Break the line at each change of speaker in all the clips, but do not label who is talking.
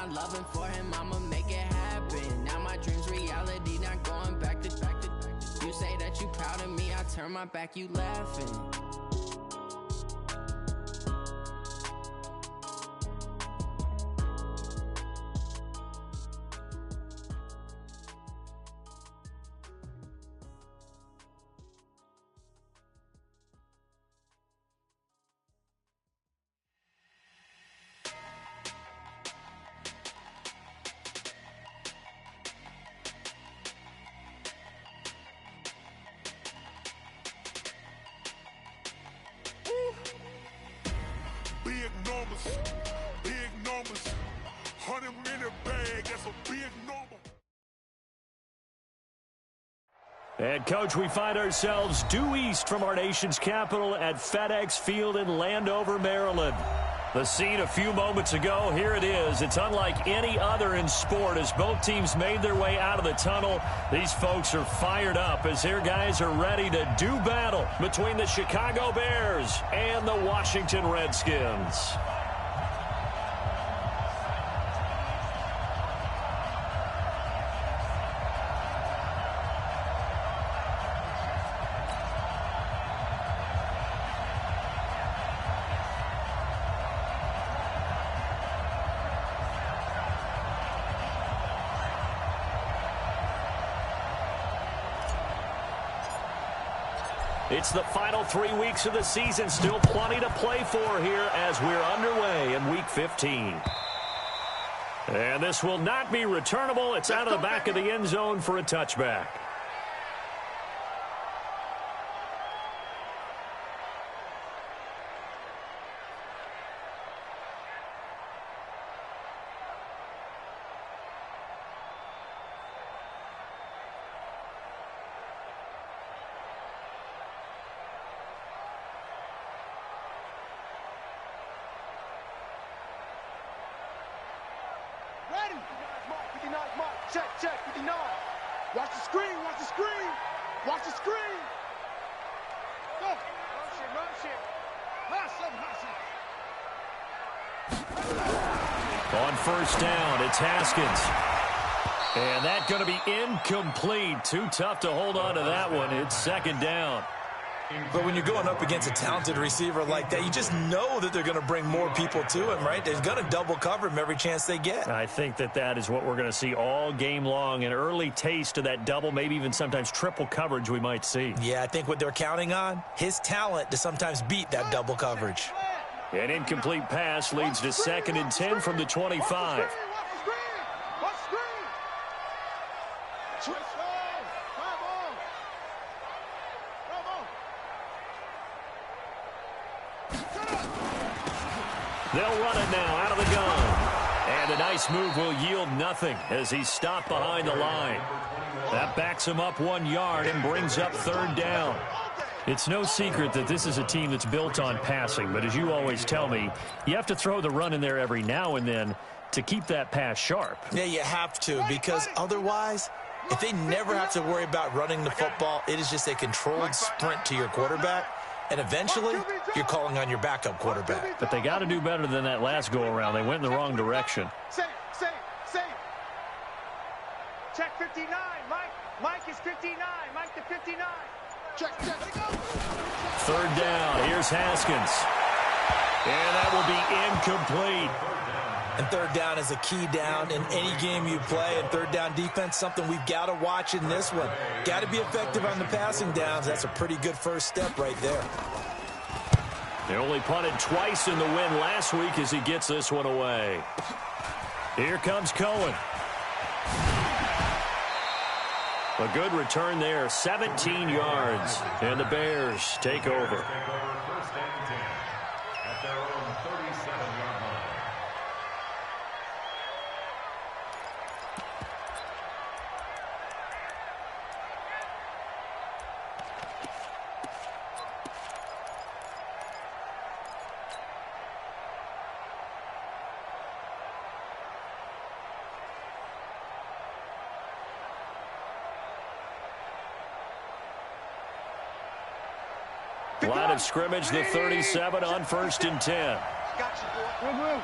not loving for him, I'ma make it happen. Now my dreams reality, not going back to. You say that you proud of me, I turn my back, you laughing.
Big numbers, 100-minute bag, that's a big number.
And, Coach, we find ourselves due east from our nation's capital at FedEx Field in Landover, Maryland. The scene a few moments ago, here it is. It's unlike any other in sport as both teams made their way out of the tunnel. These folks are fired up as their guys are ready to do battle between the Chicago Bears and the Washington Redskins. It's the final 3 weeks of the season. Still plenty to play for here as we're underway in Week 15. And this will not be returnable. It's out of the back of the end zone for a touchback.
Check, 59. Watch the screen, watch the screen. Watch the screen. Go. Run shit.
On first down, it's Haskins. And that's going to be incomplete. Too tough to hold on to that one. It's second down.
But when you're going up against a talented receiver like that, you just know that they're going to bring more people to him, right? They're going to double cover him every chance they get.
I think that is what we're going to see all game long. An early taste of that double, maybe even sometimes triple coverage we might see.
Yeah, I think what they're counting on, his talent to sometimes beat that double coverage.
An incomplete pass leads to 2nd and 10 from the 25. They'll run it now out of the gun. And a nice move will yield nothing as he's stopped behind the line. That backs him up 1 yard and brings up third down. It's no secret that this is a team that's built on passing, but as you always tell me, you have to throw the run in there every now and then to keep that pass sharp.
Yeah, you have to, because otherwise, if they never have to worry about running the football, it is just a controlled sprint to your quarterback. And eventually, you're calling on your backup quarterback.
But they got to do better than that last go-around. They went in the wrong direction.
Safe. Check 59. Mike is 59. Mike to 59. Check.
Third down. Here's Haskins. And that will be incomplete.
And third down is a key down in any game you play. And third down defense, something we've got to watch in this one. Got to be effective on the passing downs. That's a pretty good first step right there.
They only punted twice in the win last week as he gets this one away. Here comes Cohen. A good return there, 17 yards. And the Bears take over. Line of scrimmage, the 37 on 1st and 10.
Got you, boy.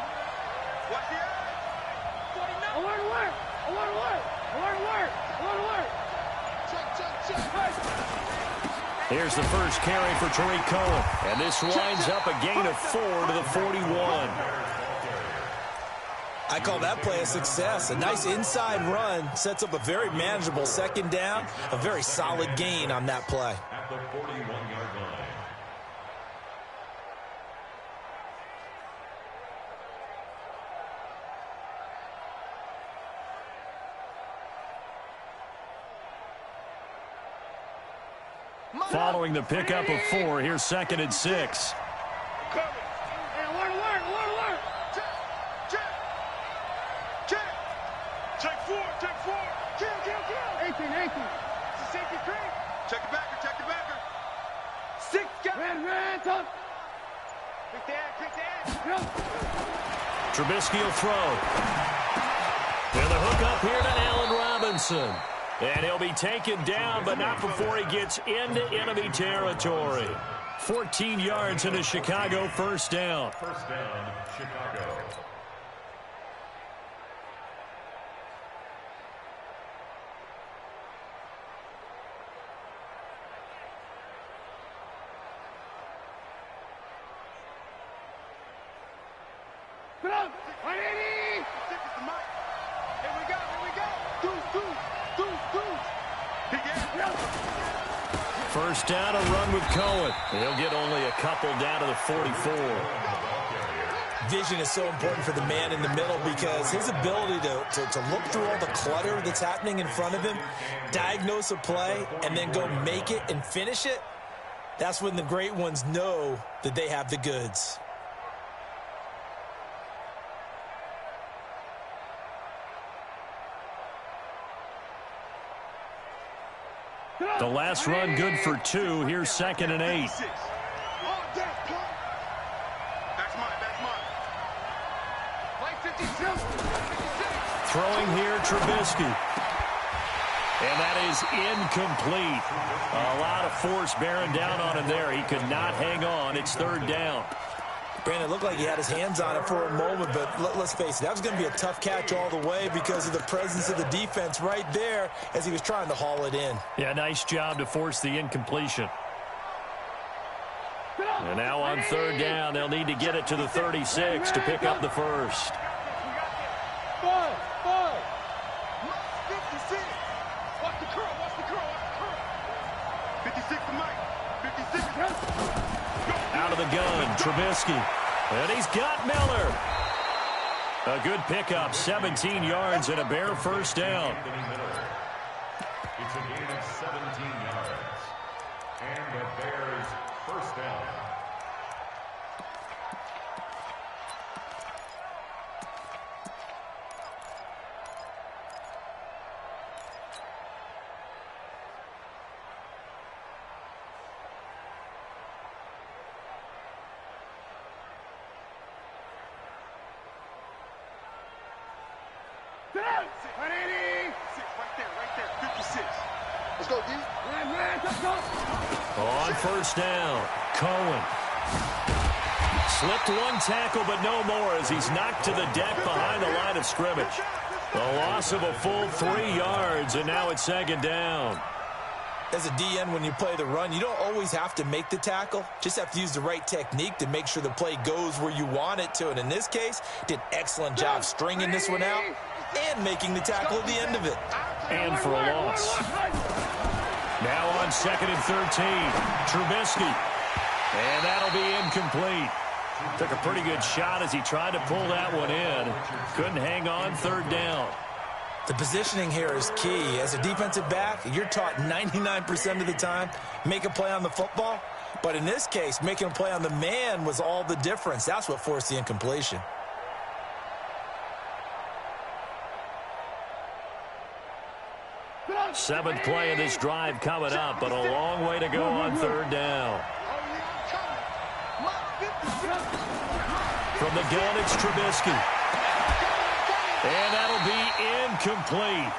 Here's the first carry for Tariq Cohen. And this winds up a gain of 4 to the 41.
I call that play a success. A nice inside run sets up a very manageable second down. A very solid gain on that play.
At the 41-yard line.
Following the pickup of 4, here's 2nd and 6.
Check the backer, check the backer. 6 guys. Ran, top. Pick that.
Trubisky will throw. And the hook up here to Allen Robinson. And he'll be taken down, but not before he gets into enemy territory. 14 yards into Chicago, first down.
First down, Chicago.
First down, a run with Cohen. He'll get only a couple down to the 44.
Vision is so important for the man in the middle because his ability to look through all the clutter that's happening in front of him, diagnose a play, and then go make it and finish it, that's when the great ones know that they have the goods.
The last run good for 2. Here's 2nd and 8.
That's mine.
Throwing here, Trubisky. And that is incomplete. A lot of force bearing down on him there. He could not hang on. It's 3rd down.
Brandon, it looked like he had his hands on it for a moment, but let's face it, that was going to be a tough catch all the way because of the presence of the defense right there as he was trying to haul it in.
Yeah, nice job to force the incompletion. And now on 3rd down, they'll need to get it to the 36 to pick up the first.
5. 56. Watch the curl. 56 to Mike. 56.
Out of the gun, Trubisky. And he's got Miller. A good pickup, 17 yards and a bare first down.
It's a gain of 17 yards. And the Bears first down.
Let's go, D.
On first down, Cohen. Slipped one tackle, but no more as he's knocked to the deck behind the line of scrimmage. A loss of a full 3 yards, and now it's 2nd down.
As a DN, when you play the run, you don't always have to make the tackle. Just have to use the right technique to make sure the play goes where you want it to. And in this case, did an excellent job stringing this one out and making the tackle at the end of it.
And for a loss. Now on 2nd and 13, Trubisky. And that'll be incomplete. Took a pretty good shot as he tried to pull that one in. Couldn't hang on, 3rd down.
The positioning here is key. As a defensive back, you're taught 99% of the time, make a play on the football. But in this case, making a play on the man was all the difference. That's what forced the incompletion.
Seventh play of this drive coming up, but a long way to go on 3rd down. From the gun, it's Trubisky. And that'll be incomplete.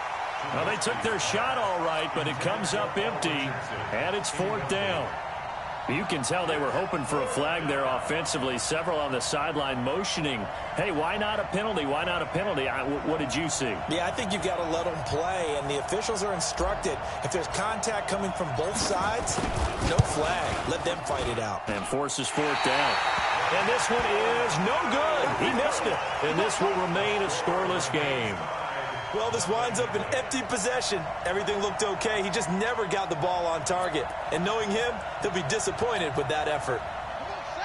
Well, they took their shot all right, but it comes up empty, and it's 4th down. You can tell they were hoping for a flag there offensively. Several on the sideline motioning, hey, why not a penalty? Why not a penalty? What did you see?
Yeah, I think you've got to let them play, and the officials are instructed. If there's contact coming from both sides, no flag. Let them fight it out.
And forces fourth down. And this one is no good. He missed it. And this will remain a scoreless game.
Well, this winds up an empty possession. Everything looked okay. He just never got the ball on target. And knowing him, he'll be disappointed with that effort.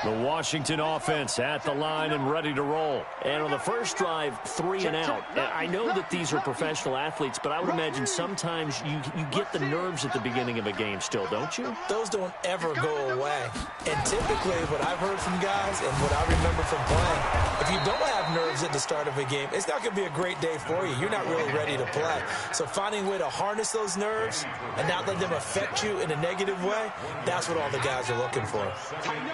The Washington offense at the line and ready to roll. And on the first drive, 3 and out. I know that these are professional athletes, but I would imagine sometimes you get the nerves at the beginning of a game still, don't you?
Those don't ever go away. And typically, what I've heard from guys and what I remember from playing, if you don't have nerves at the start of a game, it's not going to be a great day for you. You're not really ready to play. So finding a way to harness those nerves and not let them affect you in a negative way, that's what all the guys are looking for.
Tighten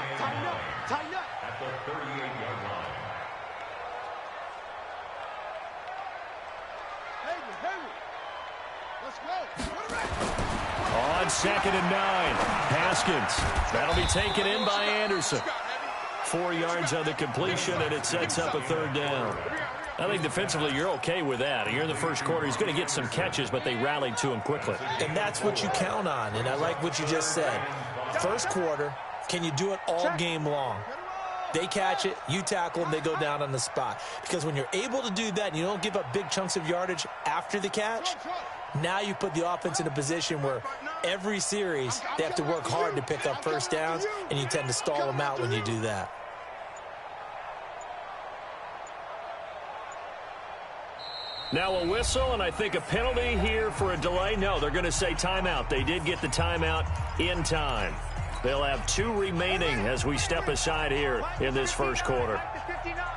up.
At the 38-yard line.
Let's go.
On 2nd and 9, Haskins. That'll be taken in by Anderson. 4 yards on the completion, and it sets up a 3rd down. I think defensively you're okay with that. You're in the first quarter. He's going to get some catches, but they rallied to him quickly.
And that's what you count on, and I like what you just said. First quarter, can you do it all game long? They catch it, you tackle them, they go down on the spot. Because when you're able to do that and you don't give up big chunks of yardage after the catch, now you put the offense in a position where every series they have to work hard to pick up first downs, and you tend to stall them out when you do that.
Now a whistle, and I think a penalty here for a delay. No, they're going to say timeout. They did get the timeout in time. They'll have 2 remaining as we step aside here in this first quarter.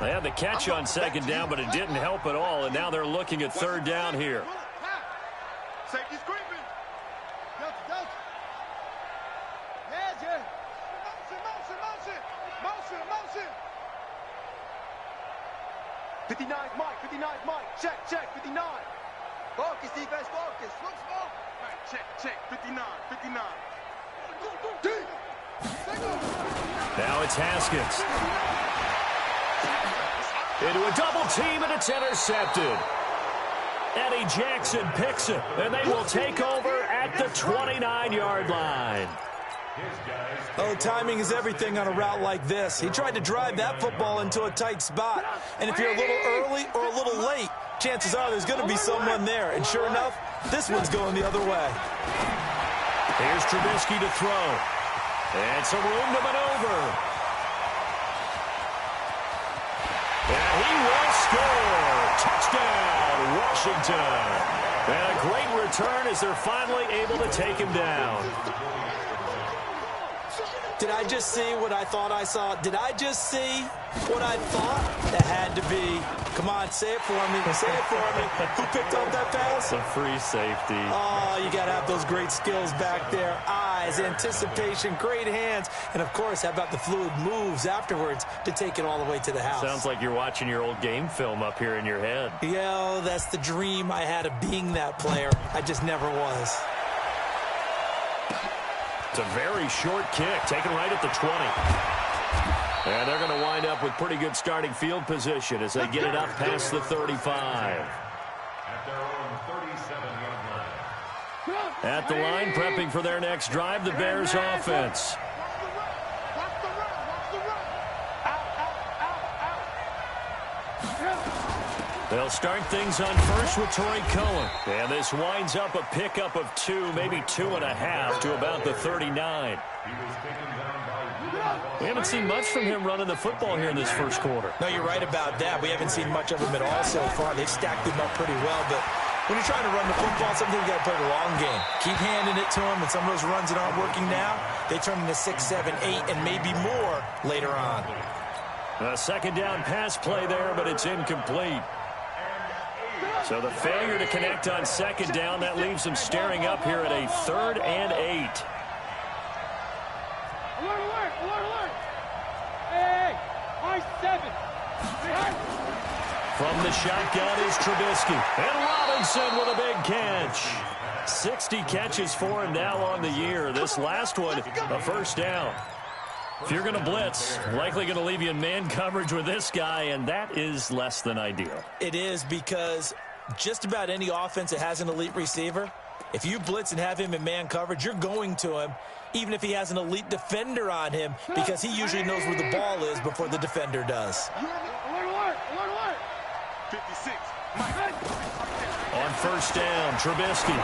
They had the catch on 2nd down, but it didn't help at all, and now they're looking at 3rd down here.
Safety's creeping. Delta. Yeah. Motion. 59's Mike. Check. 59. Focus, defense, focus. Look small. Right, check. 59.
Now it's Haskins. Into a double team, and it's intercepted. Eddie Jackson picks it, and they will take over at the 29-yard line.
Oh, timing is everything on a route like this. He tried to drive that football into a tight spot. And if you're a little early or a little late, chances are there's going to be someone there. And sure enough, this one's going the other way.
Here's Trubisky to throw. And some room to maneuver. And he will score. Touchdown, Washington. And a great return as they're finally able to take him down.
Did I just see what I thought I saw? Did I just see what I thought? That had to be. Come on, say it for me. Who picked up that pass?
A free safety.
Oh, you got to have those great skills back there. Eyes, anticipation, great hands. And, of course, how about the fluid moves afterwards to take it all the way to the house?
Sounds like you're watching your old game film up here in your head.
Yeah, that's the dream I had of being that player. I just never was.
It's a very short kick, taken right at the 20. And they're going to wind up with pretty good starting field position as they get it up past the 35.
At their own 37-yard line.
At the line, prepping for their next drive, the Bears offense. They'll start things on first with Torrey Cohen. And this winds up a pickup of 2, maybe 2.5 to about the 39. We haven't seen much from him running the football here in this first quarter.
No, you're right about that. We haven't seen much of him at all so far. They've stacked him up pretty well, but when you're trying to run the football, sometimes you got to play the long game. Keep handing it to him, and some of those runs that aren't working now, they turn into 6, 7, 8, and maybe more later on.
A 2nd down pass play there, but it's incomplete. So the failure to connect on 2nd down, that leaves them staring up here at a 3rd and 8.
Alert! Hey! High 7!
From the shotgun is Trubisky. And Robinson with a big catch. 60 catches for him now on the year. This last one, a first down. If you're going to blitz, likely going to leave you in man coverage with this guy, and that is less than ideal.
It is, because just about any offense that has an elite receiver, if you blitz and have him in man coverage, you're going to him, even if he has an elite defender on him, because he usually knows where the ball is before the defender does.
56.
On first down, Trubisky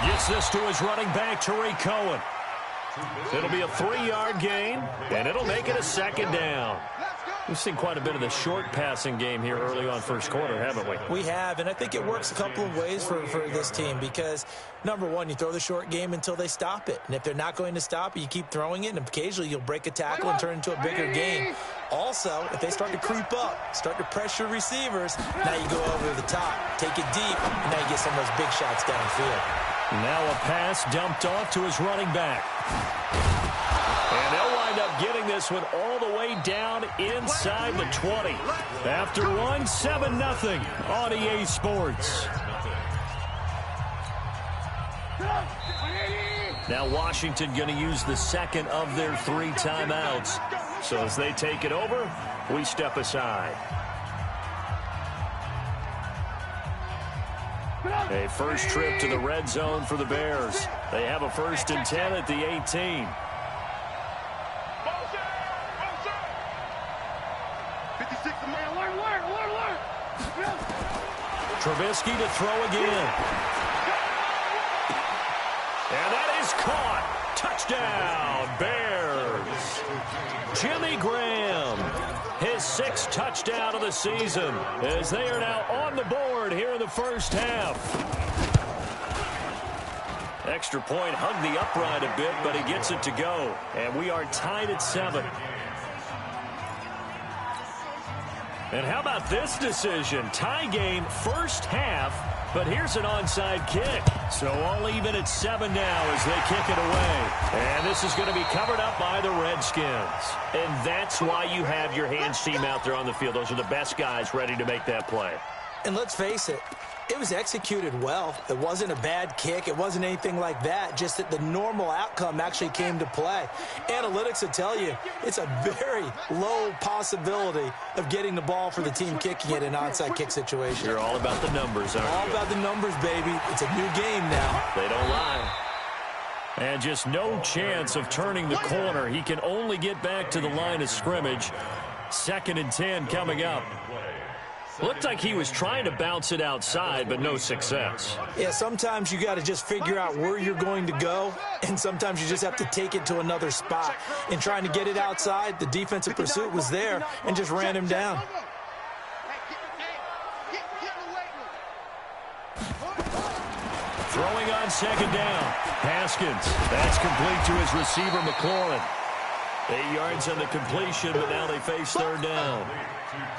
gets this to his running back, Tariq Cohen. It'll be a 3-yard gain, and it'll make it a second down. We've seen quite a bit of the short passing game here early on first quarter, haven't we?
We have, and I think it works a couple of ways for this team because, number one, you throw the short game until they stop it. And if they're not going to stop it, you keep throwing it, and occasionally you'll break a tackle and turn it into a bigger game. Also, if they start to creep up, start to pressure receivers, now you go over the top, take it deep, and now you get some of those big shots downfield.
Now a pass dumped off to his running back. And they'll wind up getting this one all the way down inside the 20. After one, 7-0 on EA Sports. Now Washington going to use the second of their 3 timeouts. So as they take it over, we step aside. A first trip to the red zone for the Bears. They have a 1st and 10 at the 18. Trubisky to throw again. And that is caught. Touchdown, Bears. Jimmy Graham, his 6th touchdown of the season, as they are now on the board here in the first half. Extra point, hugged the upright a bit, but he gets it to go. And we are tied at 7. And how about this decision? Tie game, first half, but here's an onside kick. So all even at 7 now as they kick it away. And this is going to be covered up by the Redskins. And that's why you have your hands team out there on the field. Those are the best guys ready to make that play.
And let's face it, it was executed well. It wasn't a bad kick. It wasn't anything like that. Just that the normal outcome actually came to play. Analytics will tell you it's a very low possibility of getting the ball for the team kicking it in an onside kick situation.
You're all about the numbers, aren't you?
All about the numbers, baby. It's a new game now.
They don't lie. And just no chance of turning the corner. He can only get back to the line of scrimmage. 2nd and 10 coming up. Looked like he was trying to bounce it outside, but no success.
Yeah, sometimes you got to just figure out where you're going to go, and sometimes you just have to take it to another spot. In trying to get it outside, the defensive pursuit was there and just ran him down.
Throwing on 2nd down. Haskins. That's complete to his receiver, McLaurin. 8 yards on the completion, but now they face 3rd down.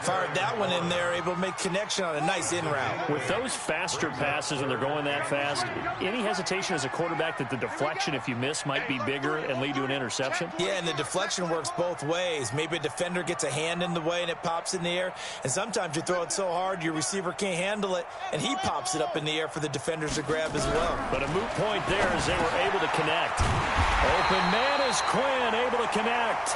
Fired that one in there, able to make connection on a nice in route.
With those faster passes and they're going that fast, any hesitation as a quarterback that the deflection, if you miss, might be bigger and lead to an interception?
Yeah, and the deflection works both ways. Maybe a defender gets a hand in the way and it pops in the air, and sometimes you throw it so hard your receiver can't handle it, and he pops it up in the air for the defenders to grab as well.
But a moot point there as they were able to connect. Open man is Quinn, able to connect.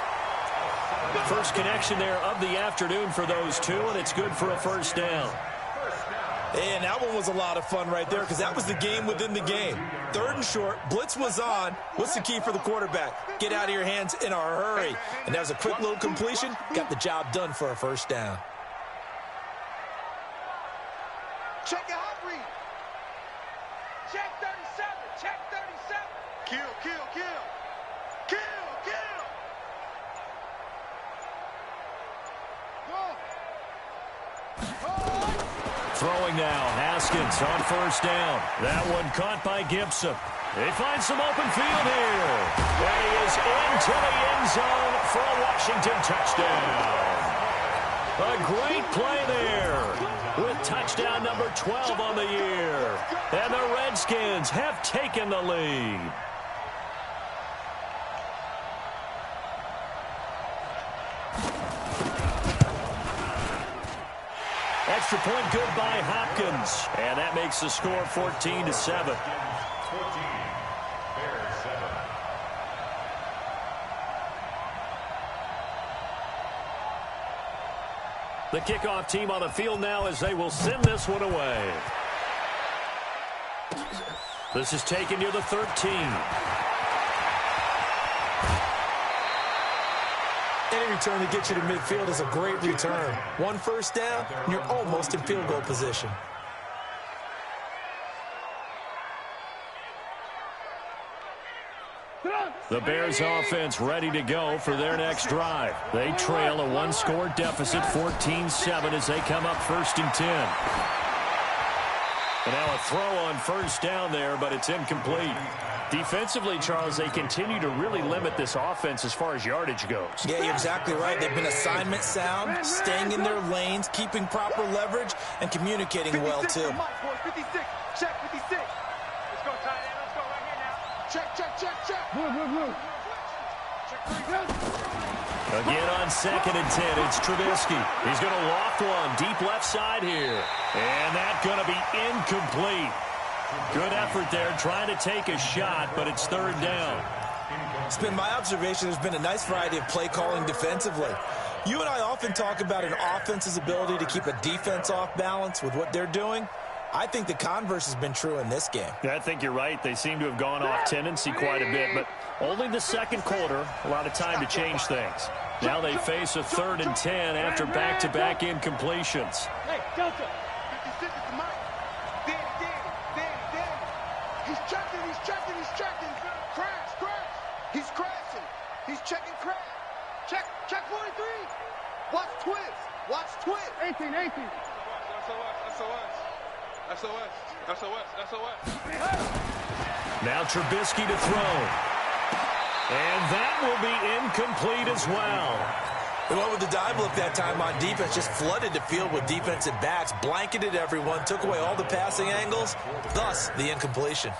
First connection there of the afternoon for those two, and it's good for a 1st down.
And that one was a lot of fun right there because that was the game within the game. 3rd and short, blitz was on. What's the key for the quarterback? Get out of your hands in a hurry. And that was a quick little completion. Got the job done for a 1st down.
Check your hot read. Check 37. Check 37. Kill, kill, kill. Kill, kill.
Throwing now, Haskins on 1st down. That one caught by Gibson. They find some open field here. And he is into the end zone for a Washington touchdown. A great play there with touchdown number 12 on the year. And the Redskins have taken the lead. extra point good by Hopkins. And that makes the score 14-7.
14, Bears 7.
The kickoff team on the field now as they will send this one away. This is taken near the 13.
Any return to get you to midfield is a great return. One first down, and you're almost in field goal position.
The Bears offense ready to go for their next drive. They trail a one-score deficit, 14-7, as they come up 1st and 10. And now a throw on first down there, but it's incomplete. Defensively, Charles, they continue to really limit this offense as far as yardage goes.
Yeah, you're exactly right. They've been assignment sound, staying in their lanes, keeping proper leverage, and communicating well, too.
56, check 56. Let's go, tight end. Let's go right here now.
Check, check, check, check. Blue. Check 3, good.
Again on 2nd and 10, it's Trubisky. He's going to loft one deep left side here. And that's going to be incomplete. Good effort there, trying to take a shot, but it's 3rd down.
It's been my observation there's been a nice variety of play calling defensively. You and I often talk about an offense's ability to keep a defense off balance with what they're doing. I think the converse has been true in this game.
Yeah, I think you're right. They seem to have gone off tendency quite a bit, but only the second quarter, a lot of time to change things. Now they face a 3rd and 10 after back-to-back incompletions.
Hey, Delta. 56 is the mic. Danny. He's checking. Crash. He's crashing. He's checking crash. Check 43. Watch twist. 18. SOS.
Now Trubisky to throw. And that will be incomplete as well.
They went with the dive look that time on defense, just flooded the field with defensive backs, blanketed everyone, took away all the passing angles, thus the incompletion.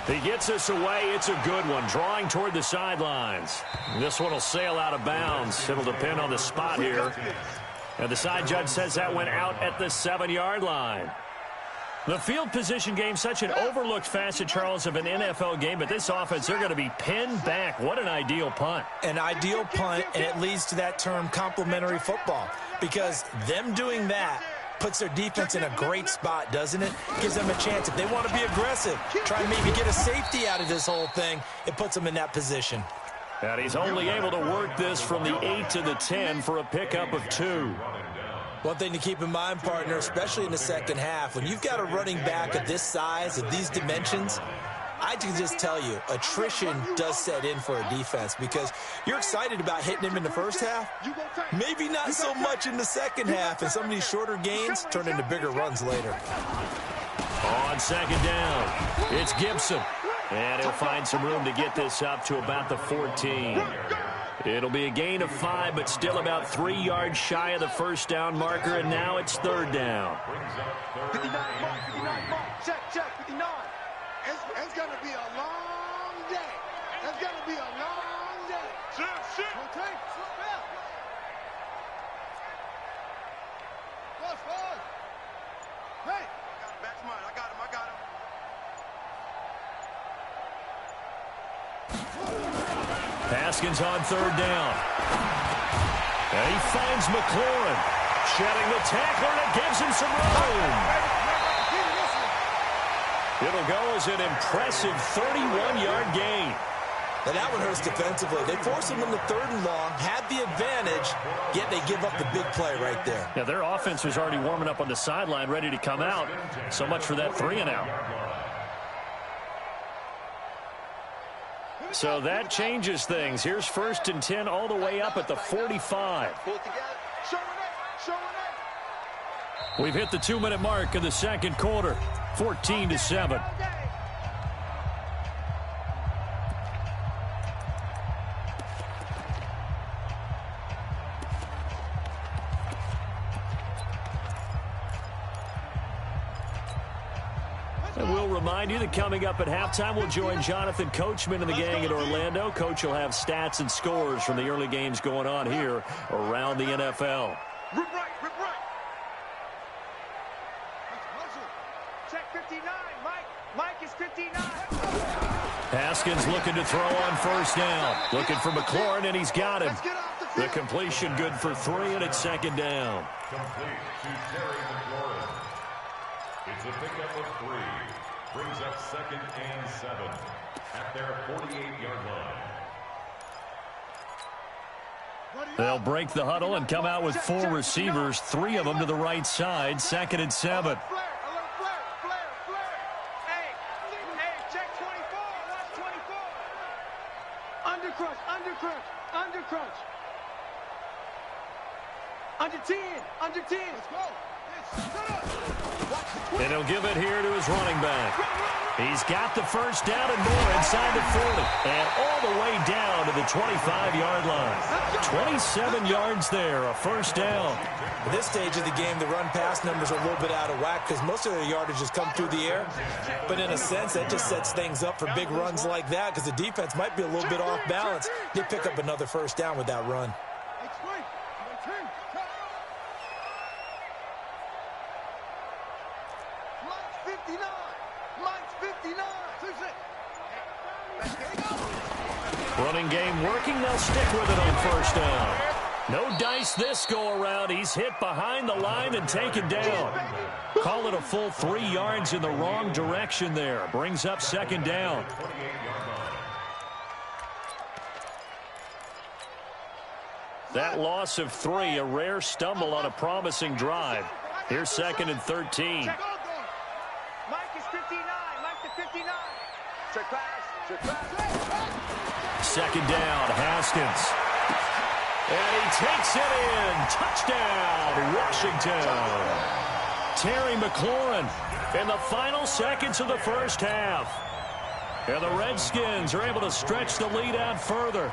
He gets us away. It's a good one, drawing toward the sidelines. This one will sail out of bounds. It'll depend on the spot here. And the side judge says that went out at the 7-yard line. The field position game, such an overlooked facet, Charles, of an NFL game, but this offense, they're going to be pinned back. What an ideal punt.
An ideal punt, and it leads to that term complementary football, because them doing that puts their defense in a great spot, doesn't it? Gives them a chance. If they want to be aggressive, try and maybe get a safety out of this whole thing, it puts them in that position.
And he's only able to work this from the 8 to the 10 for a pickup of 2.
One thing to keep in mind, partner, especially in the second half, when you've got a running back of this size, of these dimensions, I can just tell you, attrition does set in for a defense because you're excited about hitting him in the first half, maybe not so much in the second half, and some of these shorter gains turn into bigger runs later.
On 2nd down, it's Gibson. And he'll find some room to get this up to about the 14. It'll be a gain of 5, but still about 3 yards shy of the first down marker, and now it's 3rd down.
59 mark. Check 59.
It's going to be a long day. It's going to be a long day. Shit. Okay. Flush. Hey.
Back to mine. I got him.
Haskins on 3rd down. And he finds McLaurin. Shedding the tackler, and it gives him some room. It'll go as an impressive 31-yard gain.
And that one hurts defensively. They force him in the 3rd and long, had the advantage, yet they give up the big play right there.
Yeah, their offense was already warming up on the sideline, ready to come out. So much for that 3-and-out. So that changes things. Here's 1st and 10 all the way up at the 45. We've hit the 2-minute mark of the second quarter, 14-7. And we'll remind you that coming up at halftime, we'll join Jonathan Coachman and the gang in Orlando. Coach will have stats and scores from the early games going on here around the NFL.
Rip right, rip right. Check 59, Mike. Mike is 59.
Haskins looking to throw on first down. Looking for McLaurin, and he's got him. The completion good for 3, and it's second down.
Complete to Terry McLaurin. It's a pickup of 3. Brings up 2nd and 7 at their 48-yard line.
They'll break the huddle and come out with 4 receivers, 3 of them to the right side. 2nd and 7.
Under crunch. Under 10. Under 10. Let's go.
And he'll give it here to his running back. He's got the first down and more inside the 40. And all the way down to the 25-yard line. 27 yards there, a first down.
At this stage of the game, the run-pass numbers are a little bit out of whack because most of their yardage has come through the air. But in a sense, that just sets things up for big runs like that because the defense might be a little bit off balance. They pick up another first down with that run.
Running game working. They'll stick with it on first down. No dice this go-around. He's hit behind the line and taken down. Call it a full 3 yards in the wrong direction there. Brings up second down. That loss of 3, a rare stumble on a promising drive. Here's 2nd and 13.
Mike is 59. Mike to 59. Check pass. Check pass.
Second down, Haskins. And he takes it in. Touchdown, Washington. Terry McLaurin in the final seconds of the first half. And the Redskins are able to stretch the lead out further.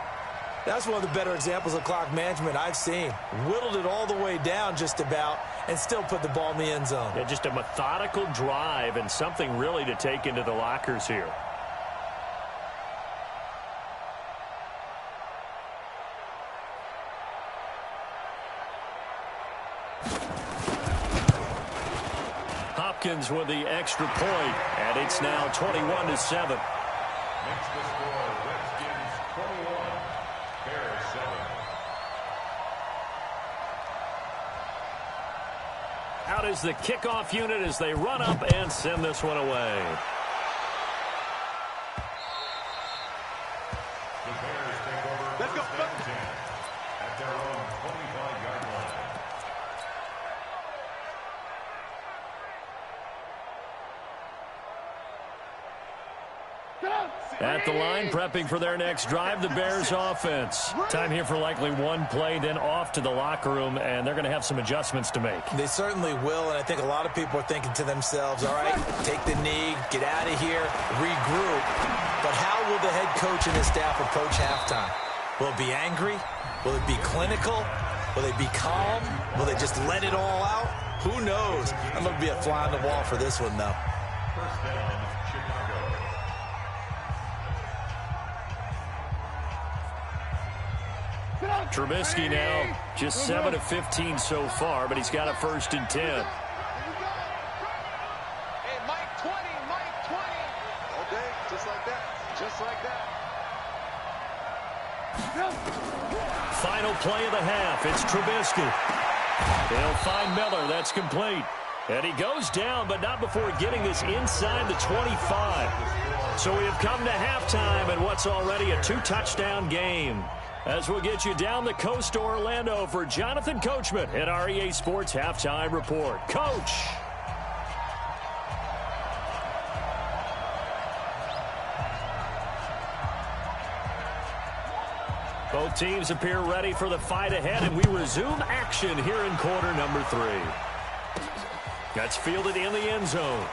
That's one of the better examples of clock management I've seen. Whittled it all the way down just about and still put the ball in the end zone.
Yeah, just a methodical drive and something really to take into the lockers here. Hopkins with the extra point, and it's now 21-7.
Makes the score Redskins 21, Bears 7.
Out is the kickoff unit as they run up and send this one away.
The Bears take over first and 10 at their own 25-yard line.
At the line, prepping for their next drive, the Bears offense. Time here for likely one play, then off to the locker room, and they're going to have some adjustments to make.
They certainly will, and I think a lot of people are thinking to themselves, all right, take the knee, get out of here, regroup. But how will the head coach and his staff approach halftime? Will it be angry? Will it be clinical? Will they be calm? Will they just let it all out? Who knows? I'm going to be a fly on the wall for this one, though.
First down, Chicago.
Trubisky now just 7 of 15 so far, but he's got a 1st and 10.
Hey, Mike 20, Mike 20. Okay, just like that. Just like that.
Final play of the half. It's Trubisky. They'll find Miller. That's complete. And he goes down, but not before getting this inside the 25. So we have come to halftime in what's already a 2-touchdown game. As we'll get you down the coast to Orlando for Jonathan Coachman at our EA Sports Halftime Report. Coach. Both teams appear ready for the fight ahead, and we resume action here in quarter number 3. That's fielded in the end zone.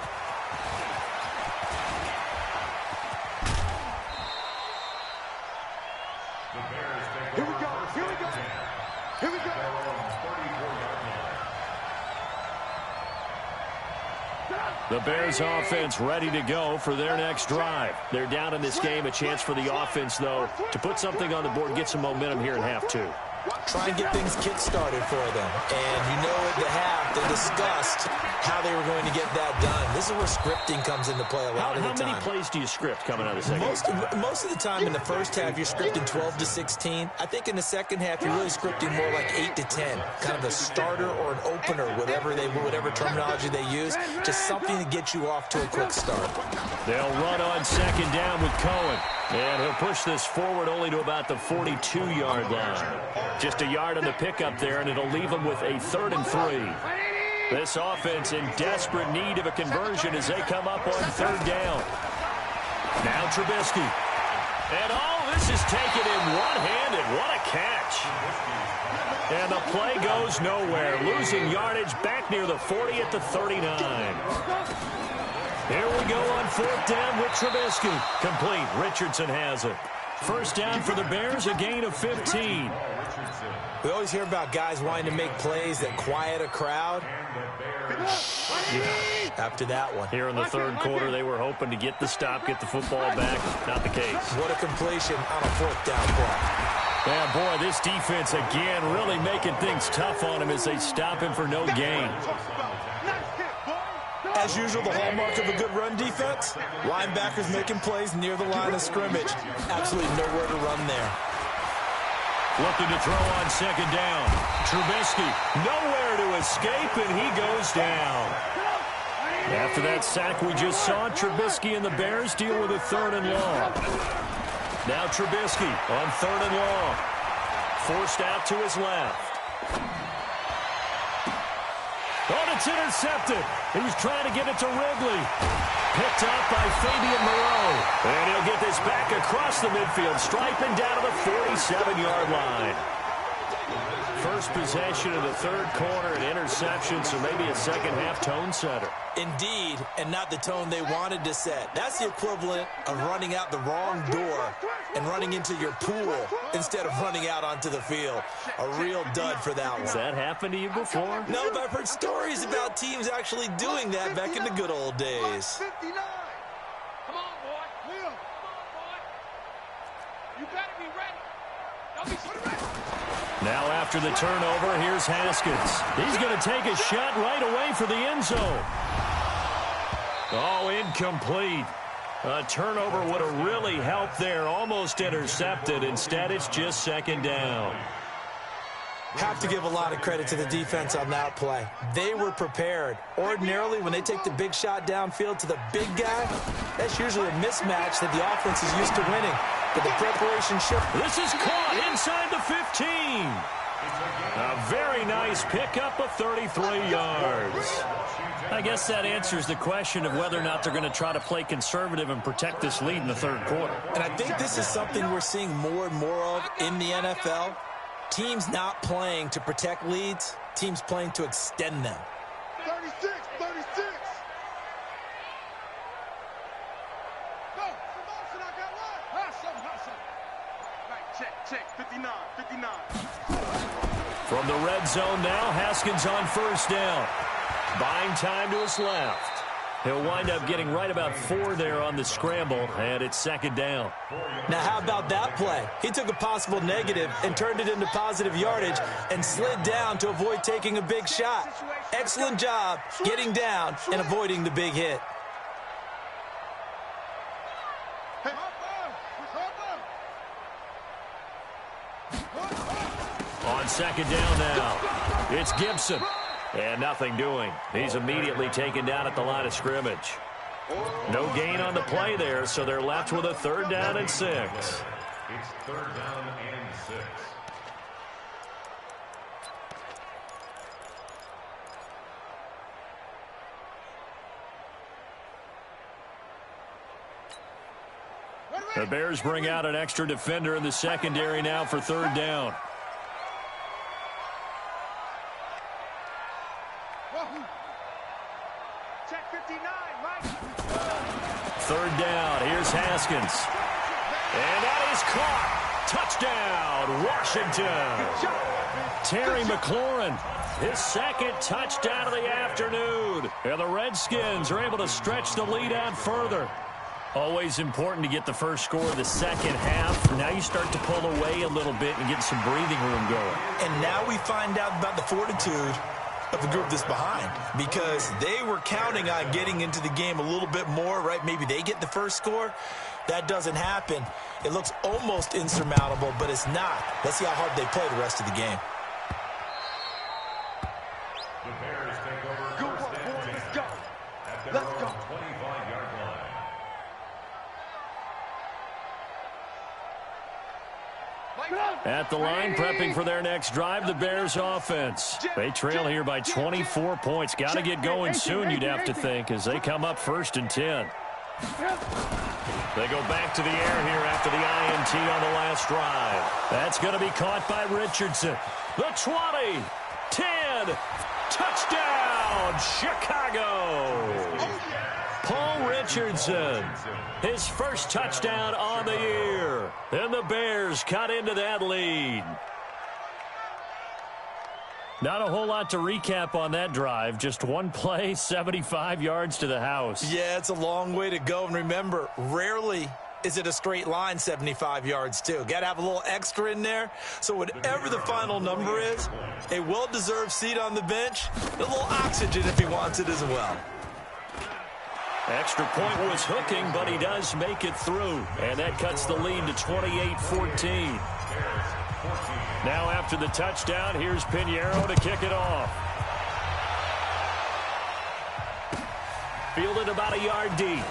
Here we go. Here we go. Here we go.
Their own 34-yard line.
The Bears offense ready to go for their next drive. They're down in this game. A chance for the offense, though, to put something on the board, get some momentum here in half two.
Try and get things kick-started for them. And you know at the half, they discussed how they were going to get that done. This is where scripting comes into play a lot of the time.
How many plays do you script coming out of the second?
Most of the time in the first half, you're scripting 12 to 16. I think in the second half, you're really scripting more like 8 to 10. Kind of a starter or an opener, whatever terminology they use. Just something to get you off to a quick start.
They'll run on second down with Cohen. And he'll push this forward only to about the 42-yard line. Just a yard on the pickup there, and it'll leave them with a 3rd and 3. This offense in desperate need of a conversion as they come up on 3rd down. Now Trubisky. And this is taken in one-handed. What a catch. And the play goes nowhere. Losing yardage back near the 40 at the 39. Here we go on 4th down with Trubisky. Complete. Richardson has it. First down for the Bears, a gain of 15.
We always hear about guys wanting to make plays that quiet a crowd. Yeah, after that one.
Here in the 3rd quarter, they were hoping to get the stop, get the football back. Not the case.
What a completion on a 4th down play.
Yeah, boy, this defense again really making things tough on him as they stop him for no gain.
As usual, the hallmark of a good run defense, linebackers making plays near the line of scrimmage. Absolutely nowhere to run there.
Looking to throw on 2nd down. Trubisky, nowhere to escape, and he goes down. After that sack we just saw, Trubisky and the Bears deal with a 3rd and long. Now Trubisky on 3rd and long. Forced out to his left. Oh, it's intercepted. He was trying to get it to Ridley. Picked up by Fabian Moreau. And he'll get this back across the midfield stripe and down to the 47-yard line. First possession of the 3rd quarter, an interception, so maybe a second-half tone setter.
Indeed, and not the tone they wanted to set. That's the equivalent of running out the wrong door and running into your pool instead of running out onto the field. A real dud for that one.
Has that happened to you before?
No, but I've heard stories about teams actually doing that back in the good old days.
Come on, boy. Come on, boy. You better be ready. Don't be so ready.
Now after the turnover, here's Haskins. He's going to take a shot right away for the end zone. Oh, incomplete. A turnover would have really helped there. Almost intercepted. Instead, it's just 2nd down.
Have to give a lot of credit to the defense on that play. They were prepared. Ordinarily, when they take the big shot downfield to the big guy, that's usually a mismatch that the offense is used to winning. But the preparation shift.
This is caught inside the 15. A very nice pickup of 33 yards. I guess that answers the question of whether or not they're going to try to play conservative and protect this lead in the 3rd quarter.
And I think this is something we're seeing more and more of in the NFL. Teams not playing to protect leads, teams playing to extend them.
36. Go. I got one. Hustle. Right, check. 59.
From the red zone now, Haskins on 1st down. Buying time to his left. He'll wind up getting right about 4 there on the scramble, and it's 2nd down.
Now, how about that play? He took a possible negative and turned it into positive yardage and slid down to avoid taking a big shot. Excellent job getting down and avoiding the big hit.
On 2nd down now, it's Gibson. And nothing doing. He's immediately taken down at the line of scrimmage. No gain on the play there, so they're left with a 3rd down and 6.
It's 3rd down and 6.
The Bears bring out an extra defender in the secondary now for 3rd down.
Check 59, right?
3rd down. Here's Haskins. And that is caught. Touchdown, Washington. Terry McLaurin, his second touchdown of the afternoon. And the Redskins are able to stretch the lead out further. Always important to get the first score of the second half. Now you start to pull away a little bit and get some breathing room going.
And now we find out about the fortitude of the group that's behind, because they were counting on getting into the game a little bit more, right? Maybe they get the first score. That doesn't happen. It looks almost insurmountable, but it's not. Let's see how hard they play the rest of the game.
The Bears take over.
Good work, boys. Let's go. Let's go.
25-yard line.
At the line, prepping for their next drive, the Bears offense. They trail here by 24 points. Got to get going soon, you'd have to think, as they come up 1st and 10. They go back to the air here after the INT on the last drive. That's going to be caught by Richardson. The 20, 10, touchdown, Chicago. Paul Richardson, his first touchdown on the year. And the Bears cut into that lead. Not a whole lot to recap on that drive. Just one play, 75 yards to the house.
Yeah, it's a long way to go. And remember, rarely is it a straight line 75 yards, too. Got to have a little extra in there. So whatever the final number is, a well-deserved seat on the bench, a little oxygen if he wants it as well.
Extra point was hooking, but he does make it through. And that cuts the lead to 28-14. Now after the touchdown, here's Pinheiro to kick it off. Fielded about a yard deep.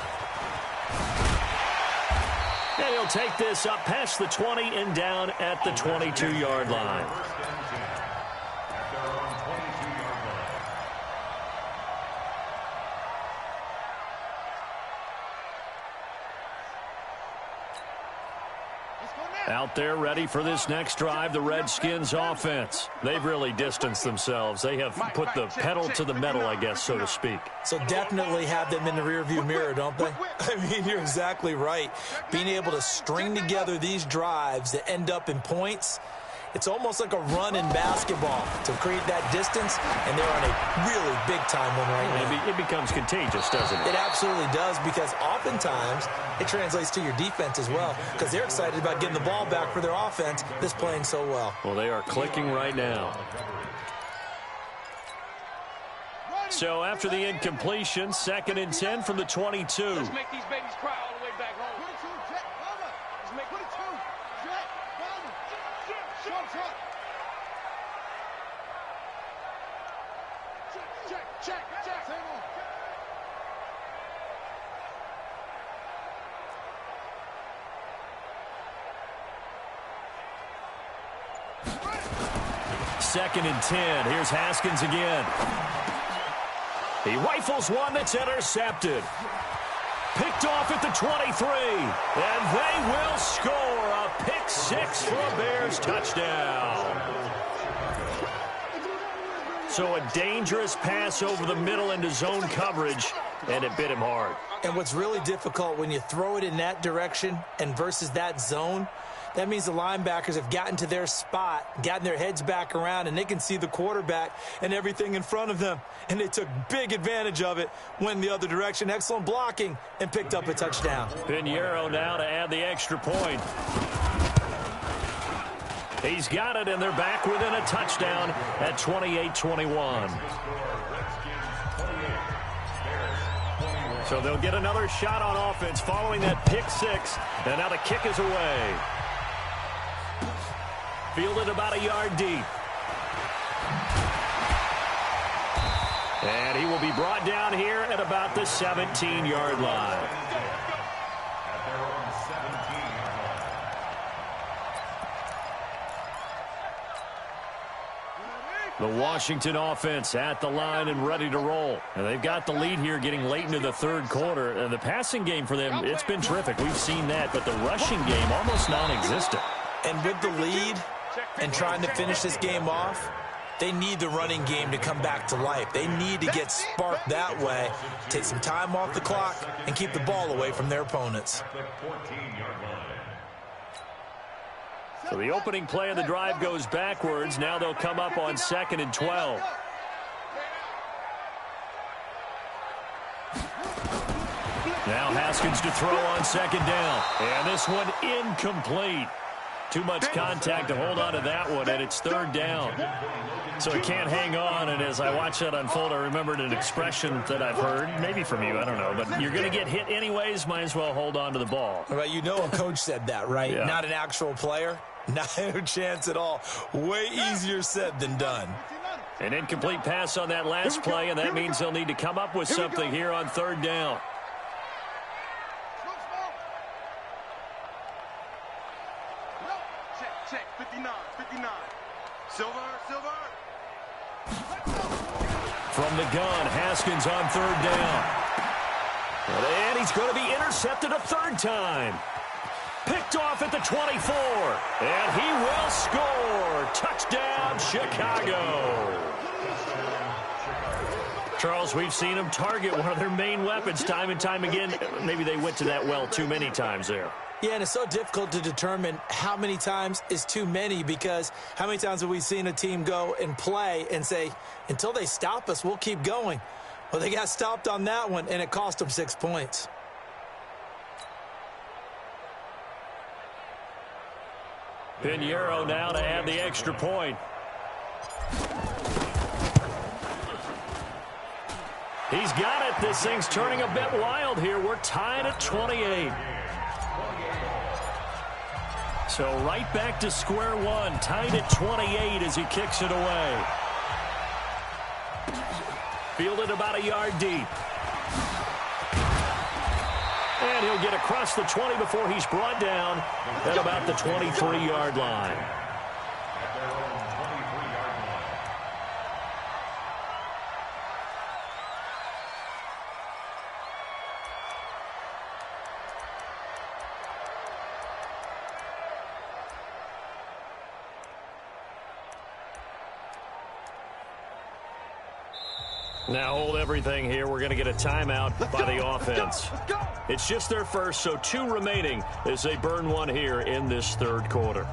And he'll take this up past the 20 and down at the 22-yard line. Out there ready for this next drive, the Redskins offense. They've really distanced themselves. They have put the pedal to the metal, I guess, so to speak.
So definitely have them in the rearview mirror, don't they? I mean, you're exactly right. Being able to string together these drives that end up in points, it's almost like a run in basketball to create that distance, and they're on a really big-time one right now.
It becomes contagious, doesn't it?
It absolutely does, because oftentimes it translates to your defense as well, because they're excited about getting the ball back for their offense that's playing so well.
Well, they are clicking right now. So after the incompletion, 2nd and 10 from the 22.
Let's make these babies cry all the way back home. Let's make 22. Check.
Second and 10. Here's Haskins again. He rifles one that's intercepted. Picked off at the 23. And they will score a pick 6 for a Bears touchdown. So a dangerous pass over the middle into zone coverage, and it bit him hard.
And what's really difficult when you throw it in that direction and versus that zone, that means the linebackers have gotten to their spot, gotten their heads back around, and they can see the quarterback and everything in front of them. And they took big advantage of it, went the other direction. Excellent blocking, and picked up a touchdown.
Pinheiro now to add the extra point. He's got it, and they're back within a touchdown at 28-21. So they'll get another shot on offense following that pick 6, and now the kick is away. Fielded about a yard deep. And he will be brought down here at about the 17-yard line. The Washington offense at the line and ready to roll. And they've got the lead here getting late into the third quarter. And the passing game for them, it's been terrific. We've seen that. But the rushing game, almost non-existent.
And with the lead and trying to finish this game off, they need the running game to come back to life. They need to get sparked that way, take some time off the clock, and keep the ball away from their opponents.
So the opening play of the drive goes backwards. Now they'll come up on 2nd and 12. Now Haskins to throw on 2nd down. And this one incomplete. Too much contact to hold on to that one, and it's 3rd down. So he can't hang on, and as I watch that unfold, I remembered an expression that I've heard, maybe from you, I don't know, but you're going to get hit anyways, might as well hold on to the ball.
Right, you know a coach said that, right?
Yeah.
Not an actual player. Not a chance at all. Way easier said than done.
An incomplete pass on that last play, and that means they'll need to come up with something here on 3rd down.
Check, 59, 59. Silver.
From the gun, Haskins on 3rd down. And he's going to be intercepted a 3rd time. Picked off at the 24. And he will score. Touchdown, Chicago. Charles, we've seen them target one of their main weapons time and time again. Maybe they went to that well too many times there.
Yeah, and it's so difficult to determine how many times is too many, because how many times have we seen a team go and play and say, until they stop us, we'll keep going. Well, they got stopped on that one, and it cost them 6 points.
Pinheiro now to add the extra point. He's got it. This thing's turning a bit wild here. We're tied at 28. So right back to square one, tied at 28 as he kicks it away. Fielded about a yard deep. And he'll get across the 20 before he's brought down at about the 23-yard line. Now hold everything here. We're going to get a timeout by the offense. It's just their first, so 2 remaining as they burn one here in this 3rd quarter.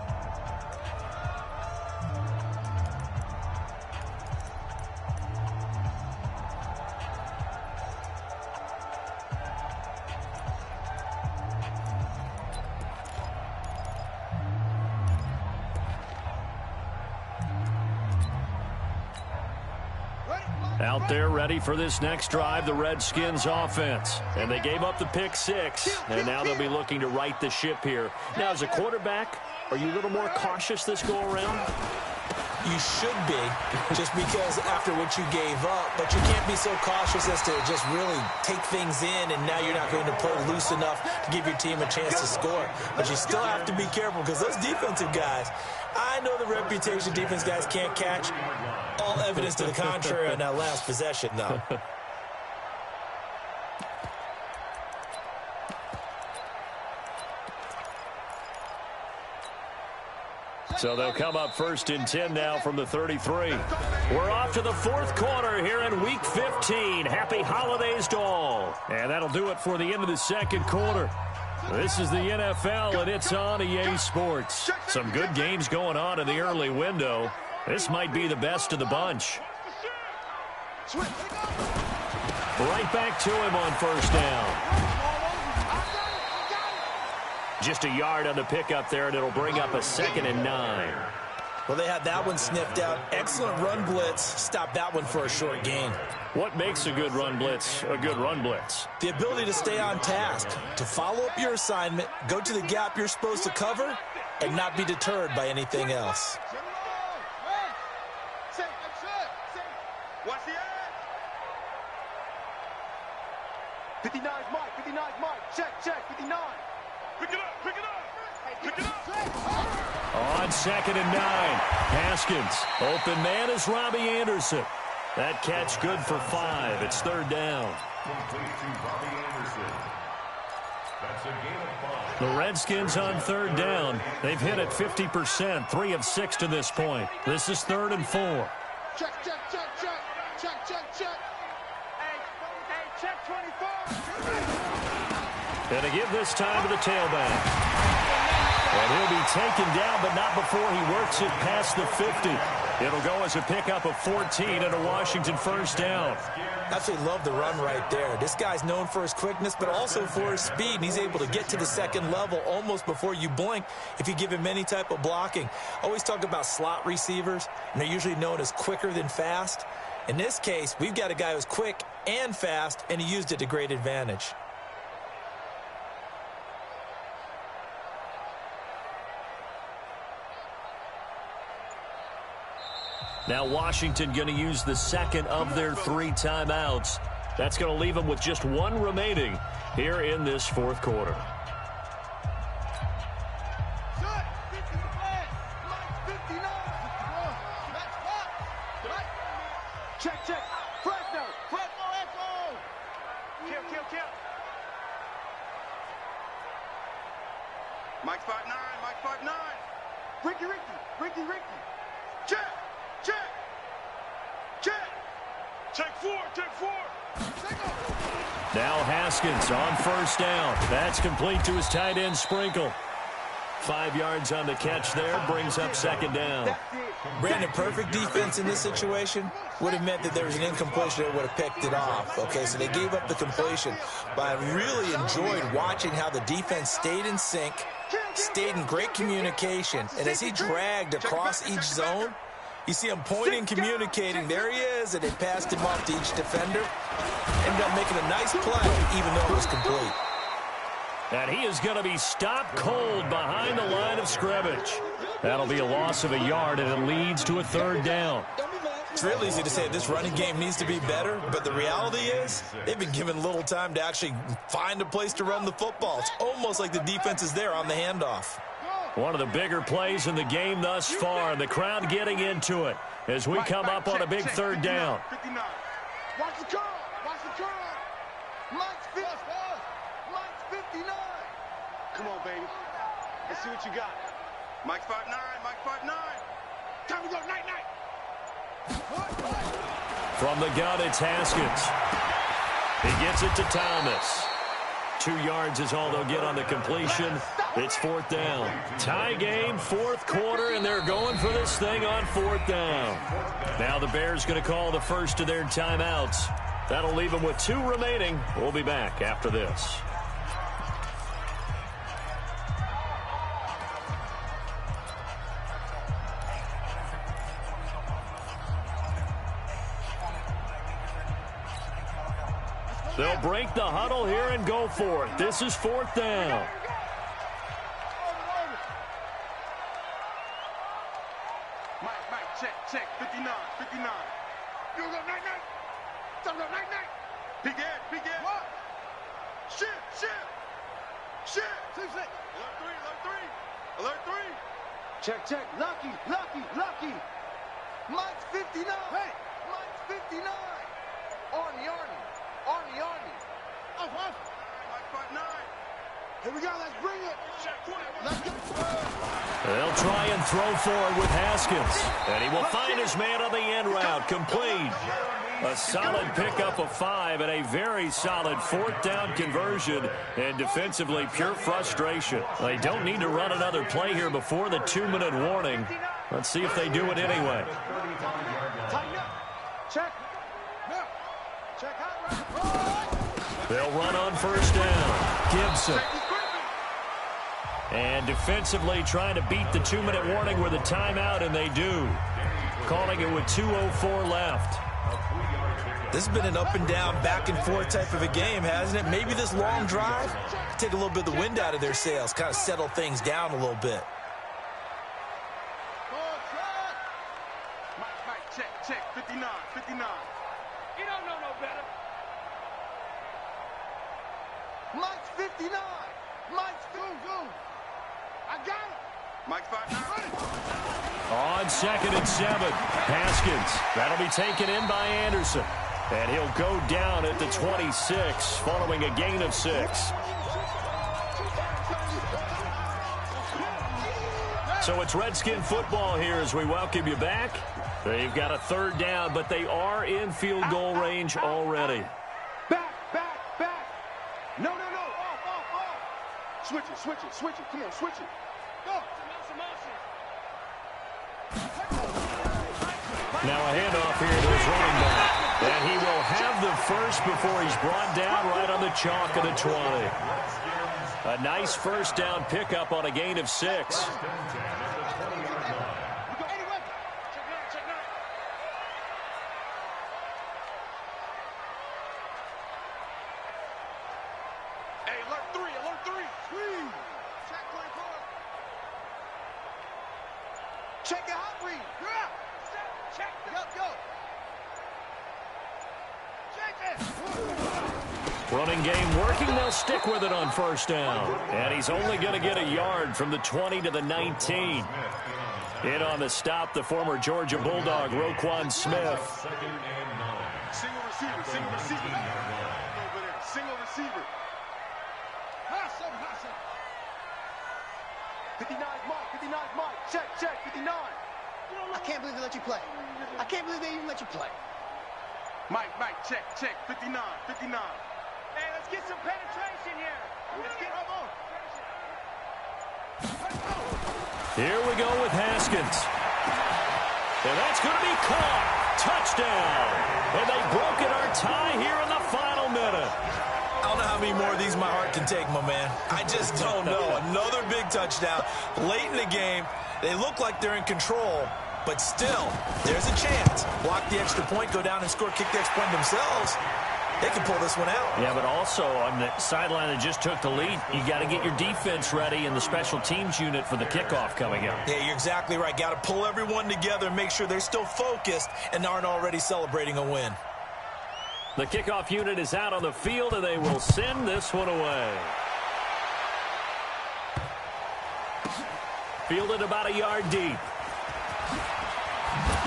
Out there ready for this next drive, the Redskins offense. And they gave up the pick 6, and now they'll be looking to right the ship here. Now, as a quarterback, are you a little more cautious this go-around?
You should be, just because after what you gave up, but you can't be so cautious as to just really take things in, and now you're not going to play loose enough to give your team a chance to score. But you still have to be careful, because those defensive guys, I know the reputation defense guys can't catch. All evidence to the contrary on that last possession, though.
So they'll come up 1st and 10 now from the 33. We're off to the 4th quarter here in Week 15. Happy holidays to all. And that'll do it for the end of the 2nd quarter. This is the NFL, and it's on EA Sports. Some good games going on in the early window. This might be the best of the bunch. Right back to him on 1st down. Just a yard on the pickup there, and it'll bring up a 2nd and 9.
Well, they had that one sniffed out. Excellent run blitz. Stop that one for a short gain.
What makes a good run blitz a good run blitz?
The ability to stay on task, to follow up your assignment, go to the gap you're supposed to cover, and not be deterred by anything else.
Watch the edge. 59's Mike, 59's Mike. Check, 59. Pick it up.
On 2nd and 9, Haskins. Open man is Robbie Anderson. That catch good for 5. It's 3rd down. The Redskins on 3rd down. They've hit it 50%, 3 of 6 to this point. This is 3rd and 4.
Check. Hey, check 24.
And to give this time to the tailback. And he'll be taken down, but not before he works it past the 50. It'll go as a pickup of 14 and a Washington first down.
Absolutely love the run right there. This guy's known for his quickness, but also for his speed. And he's able to get to the second level almost before you blink if you give him any type of blocking. Always talk about slot receivers, and they're usually known as quicker than fast. In this case, we've got a guy who's quick and fast, and he used it to great advantage.
Now Washington going to use the second of their 3 timeouts. That's going to leave them with just 1 remaining here in this fourth quarter.
Check, check. Flag now. Flag, echo. Kill, kill, kill.
Mike 5'9", Mike 5'9".
Ricky.
Check, check, check.
Take 4.
Now Haskins on first down. That's complete to his tight end Sprinkle. 5 yards on the catch there, brings up second down.
Brandon, perfect defense in this situation would have meant that there was an incompletion that would have picked it off. Okay, so they gave up the completion. But I really enjoyed watching how the defense stayed in sync, stayed in great communication, and as he dragged across each zone, you see him pointing, communicating. There he is, and they passed him off to each defender. Ended up making a nice play, even though it was complete.
And he is going to be stopped cold behind the line of scrimmage. That'll be a loss of a yard, and it leads to a third down.
It's real easy to say this running game needs to be better, but the reality is they've been given little time to actually find a place to run the football. It's almost like the defense is there on the handoff.
One of the bigger plays in the game thus far, and the crowd getting into it as we come up on a big third down.
59. Watch the curl. Mike's 59. Come on, baby. Let's see what you got.
Mike 5'9", Mike 5'9".
Time to go, night.
From the gun, it's Haskins. He gets it to Thomas. 2 yards is all they'll get on the completion. It's fourth down. Tie game, fourth quarter, and they're going for this thing on fourth down. Now the Bears going to call the first of their timeouts. That'll leave them with 2 remaining. We'll be back after this. They'll break the huddle here and go for it. This is fourth down.
Mike, check, 59.
You go, night. Time to go, night.
Big Ed.
What?
Shit. Alert 3.
Check. Lucky. Mike's 59. Hey. Mike's 59. Arnie. Up.
Mike 5'9".
Here we go. Let's bring it. Let's go.
They'll try and throw forward with Haskins. And he will find his man on the end route. Complete. A solid pickup of 5 and a very solid fourth down conversion. And defensively, pure frustration. They don't need to run another play here before the 2-minute warning. Let's see if they do it anyway.
Check.
They'll run on first down. Gibson. And defensively trying to beat the 2-minute warning with a timeout, and they do. Calling it with 2:04 left.
This has been an up and down, back and forth type of a game, hasn't it? Maybe this long drive take a little bit of the wind out of their sails, kind of settle things down a little bit.
Mike, check, 59.
You don't know no better. Mike's 59. Mike's boom. I got him.
Mike 5'9".
On 2nd and 7, Haskins. That'll be taken in by Anderson. And he'll go down at the 26 following a gain of 6. So it's Redskin football here as we welcome you back. They've got a third down, but they are in field goal range already.
Back. No. Off. Switch it. Come on, switch it.
Now a handoff here to his running back. And he will have the first before he's brought down right on the chalk of the 20. A nice first down pickup on a gain of 6.
Hey, alert 3, alert 3. Screen. Check play forward. Check your hot read. You're up. Check. Go.
Running game working. They'll stick with it on first down. And he's only going to get a yard from the 20 to the 19. In on the stop, the former Georgia Bulldog, Roquan Smith.
Single receiver. Single receiver.
59's Mike. Check, 59.
I can't believe they let you play. I can't believe they even let you play.
Mike, check, 59.
Hey, let's get some penetration here.
Here we go with Haskins. And that's going to be caught. Touchdown. And they broke it our tie here in the final minute.
I don't know how many more of these my heart can take, my man. I just don't know. Another big touchdown late in the game. They look like they're in control, but still, there's a chance. Block the extra point, go down and score, kick the extra point themselves. They can pull this one out.
Yeah, but also on the sideline that just took the lead, you got to get your defense ready and the special teams unit for the kickoff coming up.
Yeah, you're exactly right. Got to pull everyone together and make sure they're still focused and aren't already celebrating a win.
The kickoff unit is out on the field, and they will send this one away. Fielded about a yard deep.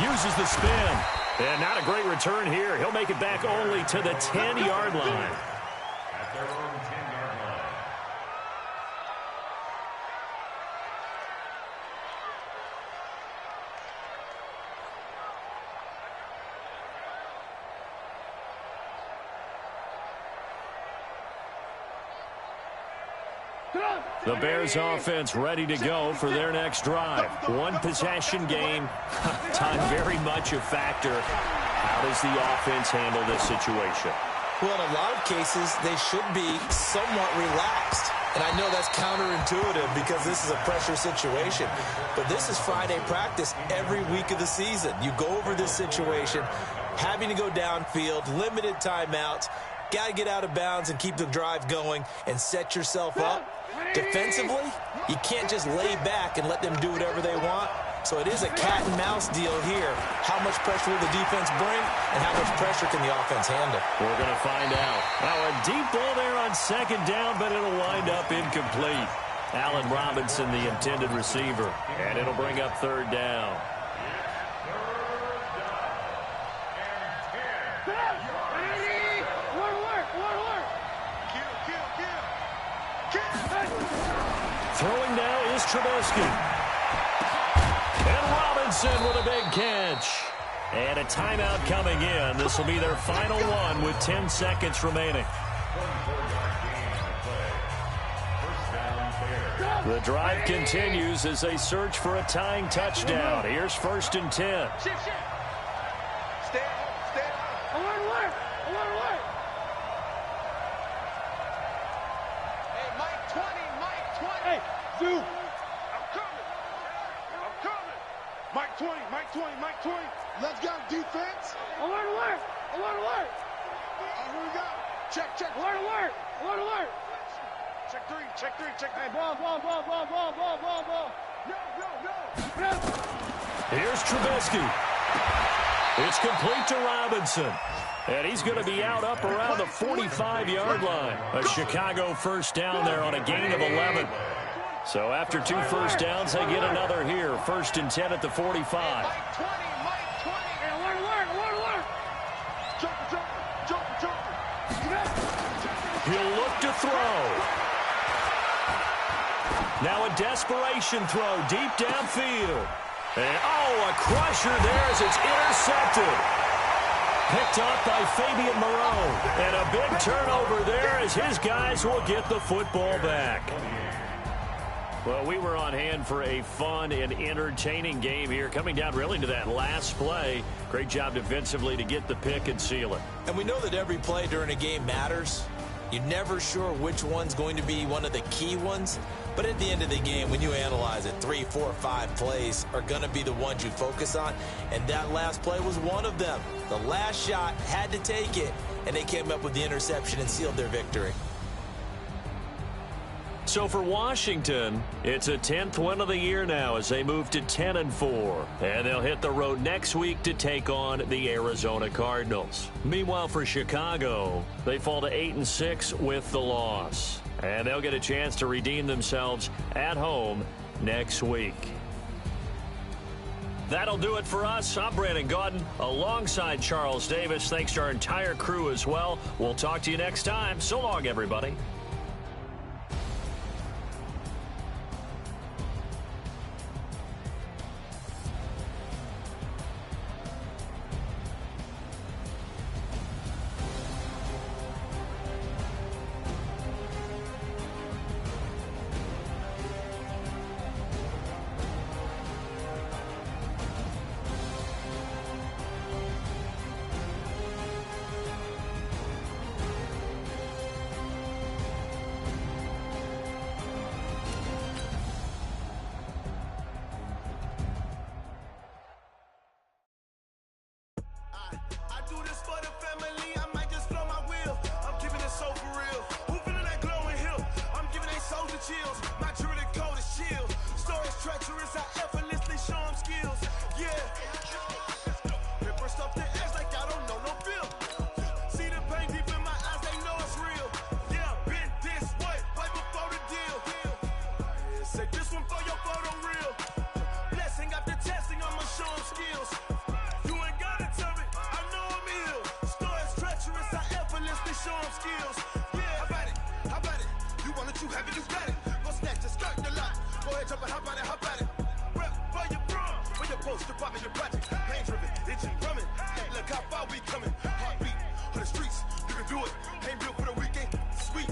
Uses the spin. And not a great return here. He'll make it back only to the 10-yard line.
At their own 10-yard line.
The Bears offense ready to go for their next drive. One possession game. Time very much a factor. How does the offense handle this situation?
Well, in a lot of cases, they should be somewhat relaxed. And I know that's counterintuitive because this is a pressure situation. But this is Friday practice every week of the season. You go over this situation, having to go downfield, limited timeouts, got to get out of bounds and keep the drive going and set yourself up. Defensively, you can't just lay back and let them do whatever they want. So it is a cat and mouse deal here. How much pressure will the defense bring and how much pressure can the offense handle?
We're going to find out. Now a deep ball there on second down, but it'll wind up incomplete. Allen Robinson, the intended receiver, and it'll bring up third down. Throwing now is Trubisky. And Robinson with a big catch. And a timeout coming in. This will be their final one with 10 seconds remaining. The drive continues as they search for a tying touchdown. Here's 1st and 10.
Mike 20. Let's go, defense.
Alert.
Oh, here we go. Check.
Alert.
Check three.
Hey, ball. No.
Here's Trubisky. It's complete to Robinson. And he's going to be out up around the 45-yard line. A Chicago first down there on a gain of 11. So after 2 first downs, they get another here. 1st and 10 at the 45.
Mike 20.
Hey, alert.
Jumper.
He'll look to throw. Now a desperation throw deep downfield. And, a crusher there as it's intercepted. Picked off by Fabian Moreau. And a big turnover there as his guys will get the football back. Well, we were on hand for a fun and entertaining game here, coming down really to that last play. Great job defensively to get the pick and seal it.
And we know that every play during a game matters. You're never sure which one's going to be one of the key ones. But at the end of the game, when you analyze it, 3, 4, 5 plays are going to be the ones you focus on. And that last play was one of them. The last shot had to take it, and they came up with the interception and sealed their victory.
So for Washington, it's a 10th win of the year now as they move to 10-4. And they'll hit the road next week to take on the Arizona Cardinals. Meanwhile, for Chicago, they fall to 8-6 with the loss. And they'll get a chance to redeem themselves at home next week. That'll do it for us. I'm Brandon Gaudin alongside Charles Davis. Thanks to our entire crew as well. We'll talk to you next time. So long, everybody.
Look how far we coming. Heartbeat on the streets. You can do it. Ain't built for the weekend. Sweet.